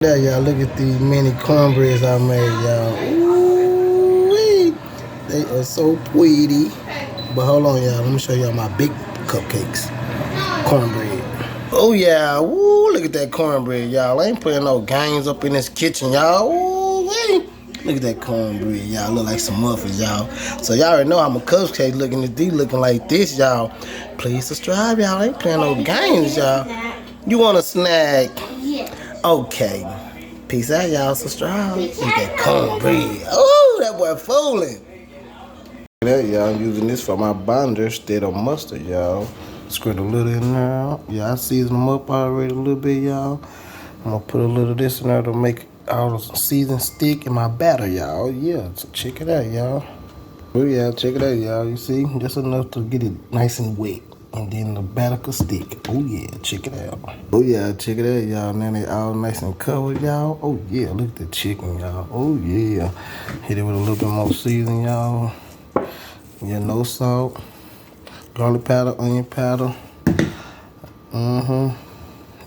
There, y'all, look at these mini cornbreads I made, y'all. Ooh-wee. They are so pretty. But hold on, y'all. Let me show y'all my big cupcakes. Cornbread. Oh, yeah. Woo, look at that cornbread, y'all. I ain't putting no games up in this kitchen, y'all. Ooh-wee. Look at that cornbread, y'all. Look like some muffins, y'all. So y'all already know how my cupcakes looking. These looking like this, y'all. Please subscribe, y'all. I ain't playing no games, y'all. You want a snack? Okay. Peace out, y'all. Subscribe. Look at that cornbread. Oh, that boy fooling. That y'all, I'm using this for my binder instead of mustard, y'all. Squirt a little in there. Yeah, I seasoned them up already a little bit, y'all. I'm gonna put a little of this in there to make all the season stick in my batter, y'all. Yeah, so check it out, y'all. Oh yeah, check it out, y'all. You see, just enough to get it nice and wet. And then the batter could stick. Oh yeah, check it out. Oh yeah, check it out, y'all. Now they all nice and covered, y'all. Oh yeah, look at the chicken, y'all. Oh yeah. Hit it with a little bit more seasoning, y'all. Yeah, no salt. Garlic powder, onion powder.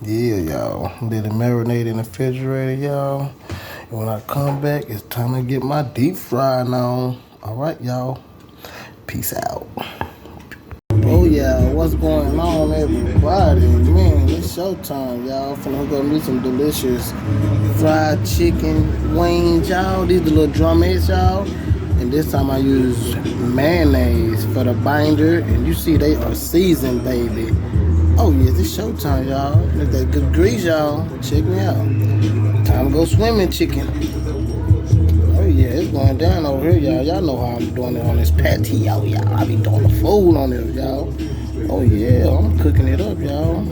Yeah, y'all. Let it marinate in the refrigerator, y'all. And when I come back, it's time to get my deep frying on. All right, y'all. Peace out. Oh yeah, what's going on, everybody? Man, it's showtime, y'all. Finna go me some delicious fried chicken wings, y'all. These the little drumettes, y'all. And this time I use mayonnaise for the binder. And you see they are seasoned, baby. Oh yeah, it's showtime, y'all. Look at that good grease, y'all. Check me out. Time to go swimming, chicken. Oh yeah, it's going down over here, y'all. Y'all know how I'm doing it on this patio, y'all. I be doing the food on it, y'all. Oh yeah, I'm cooking it up, y'all.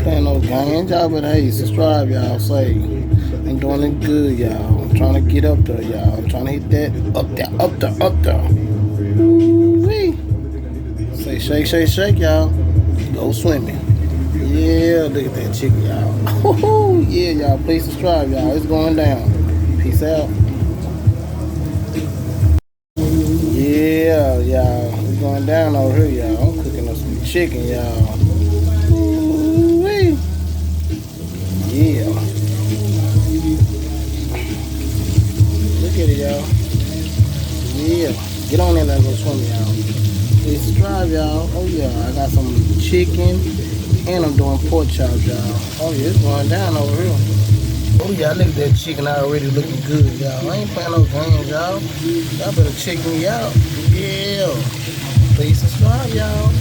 Playing those games, y'all. But hey, subscribe, y'all. Say, I'm doing it good, y'all. I'm trying to get up there, y'all. I'm trying to hit that up there, up there, up there. Woo-wee. Say shake, shake, shake, y'all. Go swimming. Yeah, look at that chicken, y'all. Yeah, y'all. Please subscribe, y'all. It's going down. Peace out. Yeah, y'all. It's going down over here, y'all. I'm cooking up some chicken, y'all. Ooh-wee. Yeah. Look at it, y'all. Yeah. Get on in there and go swim, y'all. Please subscribe, y'all. Oh, yeah. I got some chicken and I'm doing pork chops, y'all. Oh, yeah. It's going down over here. Oh yeah, look at that chicken already looking good, y'all. I ain't playing no games, y'all. Y'all better check me out. Yeah. Please subscribe, y'all.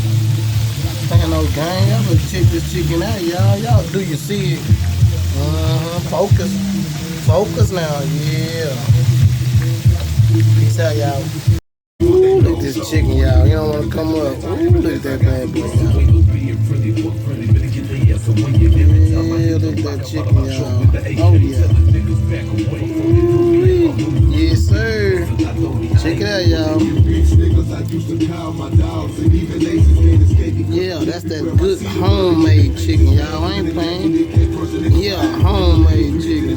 Playing no games. Y'all better check this chicken out, y'all. Y'all do you see it? Focus. Focus now, yeah. Peace out, y'all. Ooh, look at this chicken, y'all. You don't want to come up. Ooh, look at that bad boy, y'all. Yeah, look at that chicken, y'all. Oh, yeah. Yes, sir. Check it out, y'all. Yeah, that's that good homemade chicken, y'all. I ain't playing. Yeah, homemade chicken.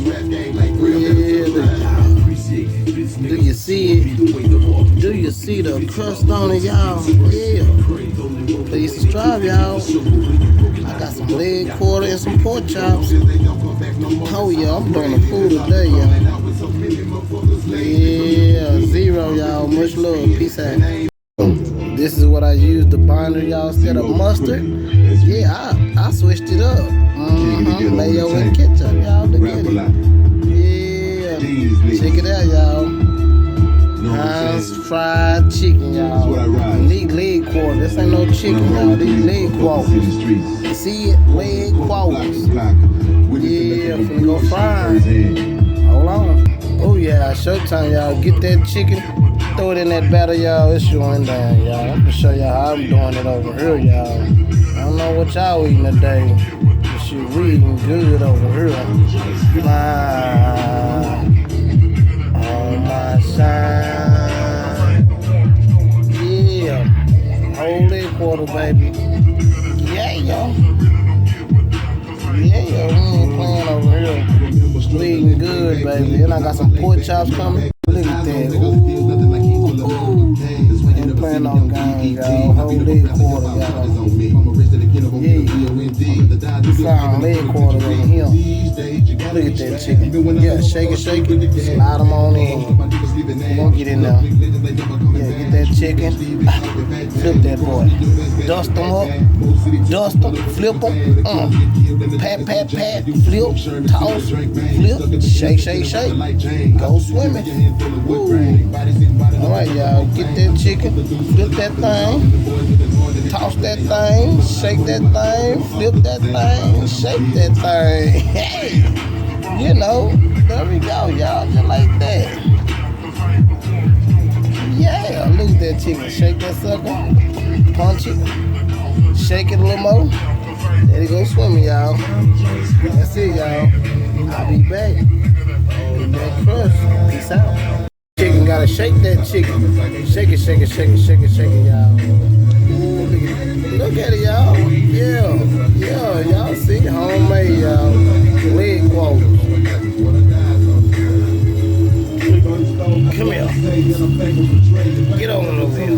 Yeah, look. Do you see it? Do you see the crust on it, y'all? Yeah. Please subscribe, y'all. I got some leg quarter and some pork chops. Oh yeah, I'm doing the food today, y'all. Yeah, zero, y'all. Much love. Peace out. This is what I use the binder, y'all, instead of mustard. Yeah, I switched it up. Mayo and ketchup, y'all. Look at it. Yeah, check it out, y'all. Heinz fried chicken, y'all. These leg quarters. This ain't no chicken, y'all. These leg quarters. See it? Leg quarters. Yeah, finna go fry. Hold on. Oh yeah, showtime, y'all. Get that chicken, throw it in that batter, y'all. It's going down, y'all. I'm gonna show y'all how I'm doing it over here, y'all. I don't know what y'all eating today. But shit, we eating good over here. On my side. Yeah. Whole leg quarter, baby. Yeah, yo. Yeah, yo. We ain't playing over here. We eating good, baby. And I got some pork chops coming. Look at that. Ooh. Ain't playing no games, y'all. Whole leg quarter, y'all. Yeah. Frying leg quarter over here. Look at that chicken. Yeah, shake it, shake it. Slide them on in. Come on, get in there. Yeah, get that chicken. Flip that boy. Dust them up. Dust them. Flip them. Pat, pat, pat. Flip. Toss. Flip. Shake, shake, shake. Go swimming. Woo. All right, y'all. Get that chicken. Flip that thing. Toss that thing. Shake that thing. Flip that thing. Shake that thing. Hey. You know. There we go, y'all. Just like that. Yeah, look at that chicken. Shake that sucker. Punch it. Shake it a little more. There it go swimming, y'all. That's it, y'all. I'll be back. With that crush. Peace out. Chicken, gotta shake that chicken. Shake it, shake it, shake it, shake it, shake it, y'all. Look at it, y'all. Yeah, yeah, y'all see? Homemade, y'all. Leg quarters. Come here. Get over here.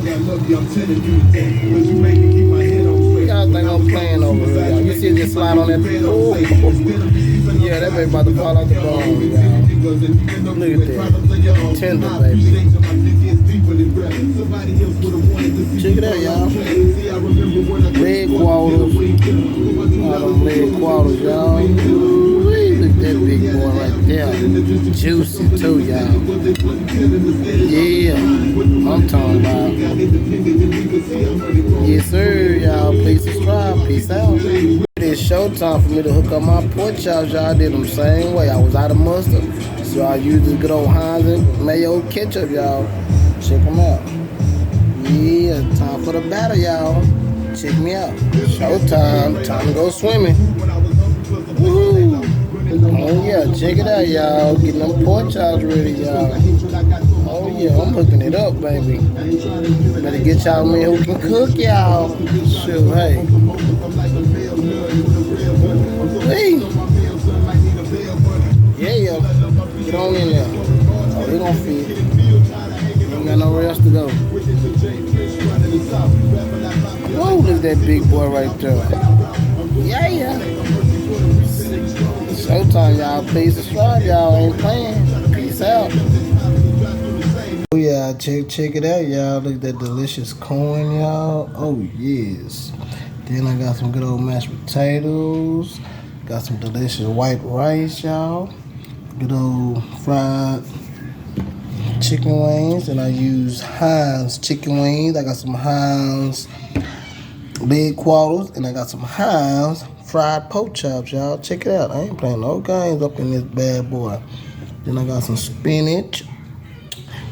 Y'all think I'm playing over here, y'all. You see it just slide on that? Ooh. Yeah, that baby about to fall out the bone, y'all. Look at that. Tender, baby. Check it out, y'all. Leg quarters. All them leg quarters, y'all. Look at that big boy right there. Juicy too, y'all. Yeah, I'm talking about. Yes, sir, y'all. Please subscribe. Peace out. It's showtime for me to hook up my pork chops, y'all. I did them same way. I was out of mustard, so I used this good old Heinz and Mayo ketchup, y'all. Check them out. Yeah, time for the battle, y'all. Check me out. Showtime. Time to go swimming. Woohoo! Oh yeah, check it out, y'all. Getting them pork chops ready, y'all. Oh yeah, I'm hooking it up, baby. Better get y'all men who can cook, y'all. Shoot, hey. Hey. Yeah, get on in there. Oh, they gonna fit. Ain't got nowhere else to go. Whoa, look at that big boy right there. Yeah. Showtime, y'all. Please subscribe, y'all. Ain't playing. Peace out. Oh yeah, check it out, y'all. Look at that delicious corn, y'all. Oh yes. Then I got some good old mashed potatoes. Got some delicious white rice, y'all. Good old fried chicken wings. And I use Heinz chicken wings. I got some Heinz leg quarters. And I got some Heinz fried pork chops, y'all. Check it out. I ain't playing no games up in this bad boy. Then I got some spinach.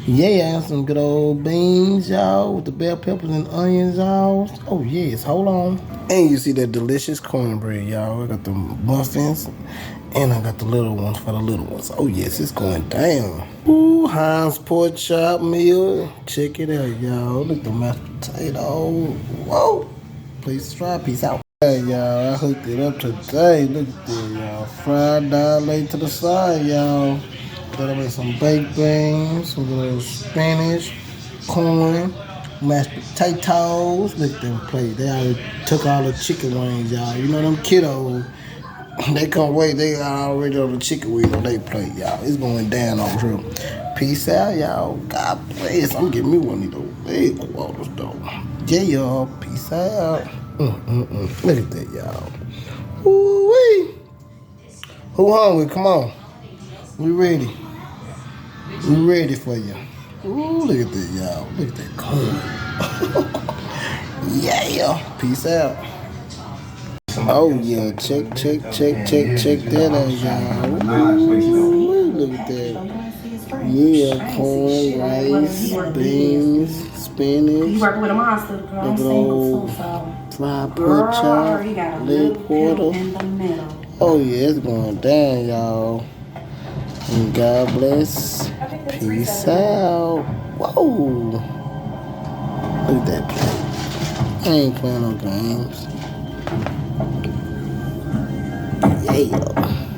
Yeah, some good old beans, y'all, with the bell peppers and onions, y'all. Oh, yes, hold on. And you see that delicious cornbread, y'all. I got the muffins, and I got the little ones for the little ones. Oh, yes, it's going down. Ooh, Heinz pork chop meal. Check it out, y'all. Look at the mashed potato. Whoa. Please subscribe. Peace out. Hey, y'all, I hooked it up today. Look at that, y'all. Fried down laid to the side, y'all. Got with some baked beans, some little spinach, corn, mashed potatoes. Look at them plate. They already took all the chicken wings, y'all. You know them kiddos. They can't wait. They got already on the chicken wings on their plate, y'all. It's going down over here. Peace out, y'all. God bless. I'm getting me one of those big quarters, though. Yeah, y'all. Peace out. Look at that, y'all. Woo-wee. Who hungry? Come on. We ready. We ready for you. Ooh, look at that, y'all. Look at that corn. Yeah. Peace out. Oh, yeah. Check that out, y'all. Ooh, look at that. Yeah, corn, rice, beans, spinach. You working with a monster, girl. Look at old fried pork chop, leg quarter. Oh, yeah, it's going down, y'all. And God bless. Peace out. Whoa. Look at that plate. I ain't playing no games. Yeah.